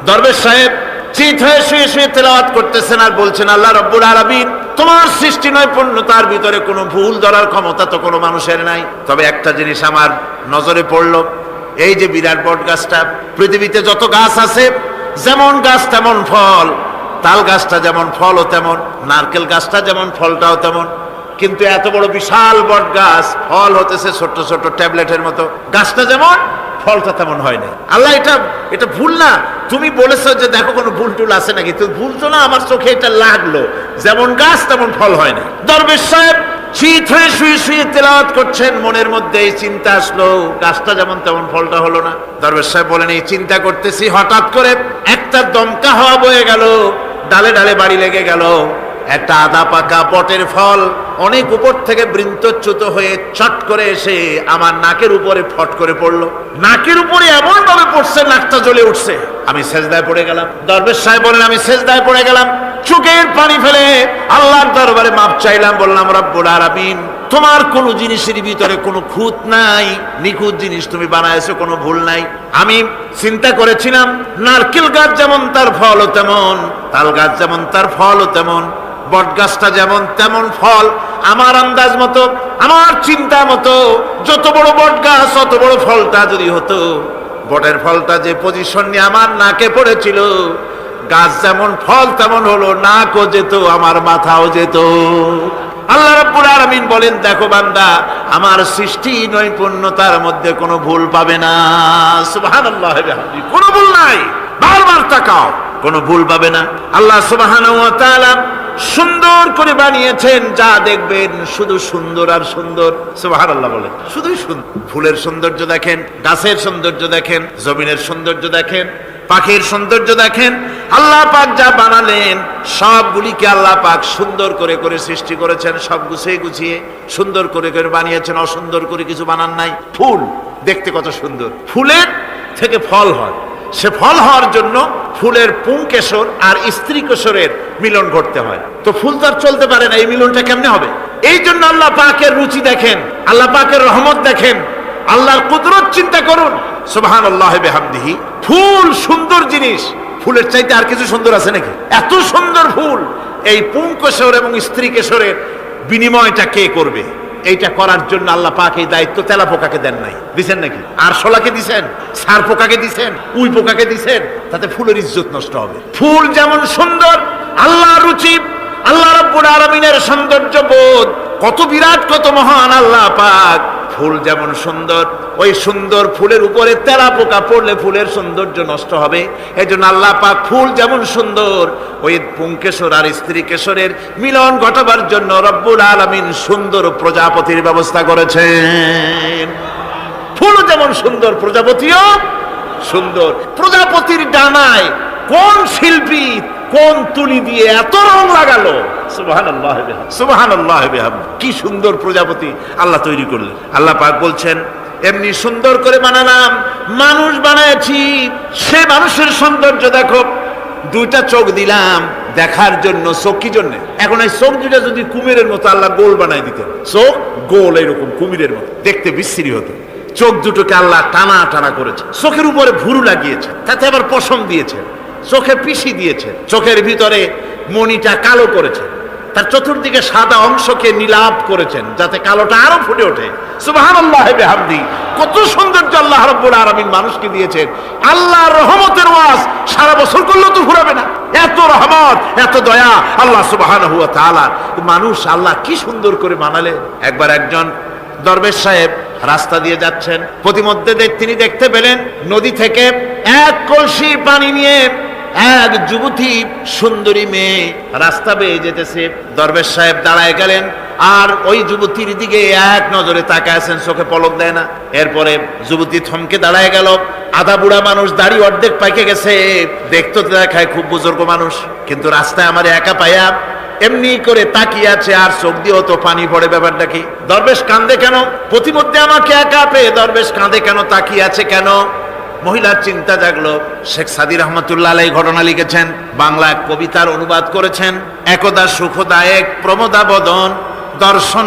দরবেশ সাহেব চিত হয়ে শুয়ে শুয়ে তেলাওয়াত করতেছেন আর বলছেন, আল্লাহ রাব্বুল আলামিন, তোমার সৃষ্টি নৈপুণ্যতার ভিতরে কোনো ভুল ধরার ক্ষমতা তো কোনো মানুষের নাই। তবে একটা জিনিস আমার নজরে পড়লো, এই যে বিরাট বট গাছটা, পৃথিবীতে যত গাছ আছে যেমন গাছ তেমন ফল, তাল গাছটা যেমন ফলও তেমন, নারকেল গাছটা যেমন ফলটাও তেমন, কিন্তু এত বড় বিশাল বট গাছ ফল হতেছে ছোট্ট ছোট্ট ট্যাবলেটের মতো, গাছটা যেমন ফলটা তেমন হয় না। আল্লাহ এটা ভুল না? তুমি বলেছো যে দেখো কোনো ভুল টুল আছে নাকি? তো ভুল তো না, আমার চোখে এটা লাগলো, যেমন গাছ তেমন ফল হয় না। দরবেশ সাহেব চিত হয়ে শুয়ে শুয়ে তেলাওয়াত করছেন, মনের মধ্যে এই চিন্তা আসলো, গাছটা যেমন তেমন ফলটা হলো না। দরবেশ সাহেব বলেন, এই চিন্তা করতেছি, হঠাৎ করে একটা দমকা হাওয়া বয়ে গেল, ডালে ডালে বাড়ি লেগে গেল, একটা আধা পাকা বটের ফল অনেক উপর থেকে বৃন্তচ্যুত হয়ে চট করে এসে আমার নাকের উপরে ফট করে পড়লো। নাকের উপরে এমন ভাবে পড়ছে, নাকটা জ্বলে উঠছে। আমি সেজদায় পড়ে গেলাম। দরবেশ সাহেব বলেন, আমি সেজদায় পড়ে গেলাম, চোখের পানি ফেলে আল্লাহর দরবারে মাপ চাইলাম, বললাম, রব্বুল আলামিন, তোমার কোন জিনিসের ভিতরে কোনো খুঁত নাই, নিখুঁত জিনিস তুমি বানাইছো, কোনো ভুল নাই। আমি চিন্তা করেছিলাম নারকেল গাছ যেমন তার ফলও তেমন, তাল গাছ যেমন তার ফলও তেমন, বট গাছটা যেমন তেমন ফল। আমার আন্দাজ মতো, আমার চিন্তা মতো, যত বড় বট গাছ অত বড় ফলটা যদি হতো, বটের ফলটা যে পজিশন নিয়ে আমার নাকে পড়েছিল, গাছ যেমন ফল তেমন হলো, নাকও যেত, আমার মাথাও যেত। আল্লাহ রাব্বুল আলামিন বলেন, দেখো বান্দা, আমার সৃষ্টি নৈপুণ্যতার মধ্যে কোনো ভুল পাবে না। সুবহানাল্লাহ, কোনো ভুল নাই, বারবার তাকাও, কোনো ভুল পাবে না। আল্লাহ সুবহানাহু ওয়া তাআলা সুন্দর করে বানিয়েছেন, যা দেখবেন শুধু সুন্দর আর সুন্দর। সুবহানাল্লাহ বলেন, শুধুই সুন্দর। ফুলের সৌন্দর্য দেখেন, গাছের সৌন্দর্য দেখেন, জমিনের সৌন্দর্য দেখেন, পাখির সৌন্দর্য দেখেন। আল্লাহ পাক যা বানালেন সবগুলিকে আল্লাহ পাক সুন্দর করে করে সৃষ্টি করেছেন, সব গুছিয়ে গুছিয়ে সুন্দর করে করে বানিয়েছেন, অসুন্দর করে কিছু বানান নাই। ফুল দেখতে কত সুন্দর, ফুলের থেকে ফল হয়, সে ফল হওয়ার জন্য ফুলের পুংকেশর আর স্ত্রী কেশরের মিলন ঘটতে হয়। তো ফুল তো আর চলতে পারে না, এই মিলনটা কেমনে হবে? এই জন্য আল্লাহ পাকের রুচি দেখেন, আল্লাহ পাকের রহমত দেখেন, আল্লাহর কুদরত চিন্তা করুন। সুবহানাল্লাহি বিহামদিহি। ফুল সুন্দর জিনিস, ফুলের চাইতে আর কিছু সুন্দর আছে নাকি? এত সুন্দর ফুল, এই পুংকেশর এবং স্ত্রী কেশরের বিনিময়টা কে করবে? এইটা করার জন্য আল্লাহ পাক এই দায়িত্ব তেলা পোকাকে দেন নাই, দিছেন নাকি? আরশোলাকে দিছেন, সার পোকাকে দিছেন, উই পোকাকে দিছেন, তাতে ফুলের ইজ্জত নষ্ট হবে। ফুল যেমন সুন্দর, আল্লাহর রুচি, আল্লাহ রাব্বুল আলামিনের সৌন্দর্য বোধ কত বিরাট, কত মহান আল্লাহ পাক। ফুল যেমন সুন্দর, ওই সুন্দর ফুলের উপরে তেলা পোকা পড়লে ফুলের সৌন্দর্য নষ্ট হবে। এই জন্য আল্লাহ পাক ফুল যেমন সুন্দর, ওই পুংকেশর আর স্ত্রী কেশরের মিলন ঘটাবার জন্য রব্বুল আলামিন সুন্দর প্রজাপতির ব্যবস্থা করেছেন। ফুল যেমন সুন্দর, প্রজাপতিও সুন্দর। প্রজাপতির ডানায় কোন শিল্পী কোন তুলি দিয়ে এত রং লাগালো! সুবহানাল্লাহ, সুবহানাল্লাহ, কি সুন্দর প্রজাপতি আল্লাহ তৈরি করলেন। আল্লাহ পাক বলছেন, এমনি সুন্দর করে বানালাম, মানুষ বানাইছি, সে মানুষের সৌন্দর্য দেখো। দুইটা চোখ দিলাম দেখার জন্য। চোখ কি জন্য? এখন এই চোখ দুটা যদি কুমিরের মতো আল্লাহ গোল বানাই দিতেন, চোখ গোল এরকম কুমিরের মতো, দেখতে বিশ্রী হতো। চোখ দুটোকে আল্লাহ টানা টানা করেছে, চোখের উপরে ভুরু লাগিয়েছে, তাতে আবার পশম দিয়েছে, চোখে পিসি দিয়েছে, চোখের ভিতরে মণিটা কালো করেছে, তার চতুর্দিকে সাদা অংশকে নীলাভ করেছেন যাতে কালোটা আরো ফুটে ওঠে। সুবহানাল্লাহ বিহামদি। কত সৌন্দর্য আল্লাহ রাব্বুল আলামিন মানুষকে দিয়েছেন। আল্লাহর রহমতের ওয়াজ সারা বছর করলেও তো ফুরাবে না, এত রহমত, এত দয়া আল্লাহ সুবহানাহু ওয়া তাআলা। মানুষ আল্লাহ কি সুন্দর করে বানালেন। একবার একজন দরবেশ সাহেব রাস্তা দিয়ে যাচ্ছেন, প্রতিমধ্যে তিনি দেখতে পেলেন নদী থেকে এক কলসি পানি নিয়ে এক যুবতী সুন্দরী মেয়ে রাস্তা বেয়ে যেতেছে। দরবেশ সাহেব দাঁড়ায় গেলেন আর ওই যুবতীর দিকে এক নজরে তাকায় আছেন, চোখে পলক দেয় না। এরপরে যুবতী থমকে দাঁড়ায় গেল। আধা বুড়া মানুষ, দাড়ি অর্ধেক পাইকে গেছে, দেখতে দেখায় খুব বুজুর্গ মানুষ, কিন্তু রাস্তায় আমার একা পাইয়া এমনি করে তাকিয়ে আছে আর চোখ দিয়েও তো পানি পড়ে। ব্যাপারটা কি? দরবেশ কাঁদে কেন? প্রতিমধ্যে আমাকে একা পেয়ে দরবেশ কাঁদে কেন, তাকিয়ে আছে কেন? মহিলার চিন্তা জাগলো। শেখ সাদী রহমতুল্লাহ আলাইহি ঘটনা লিখেছেন, বাংলা কবিতার অনুবাদ করেছেন। একদা সুখদায়ক প্রমোদাবদন দর্শন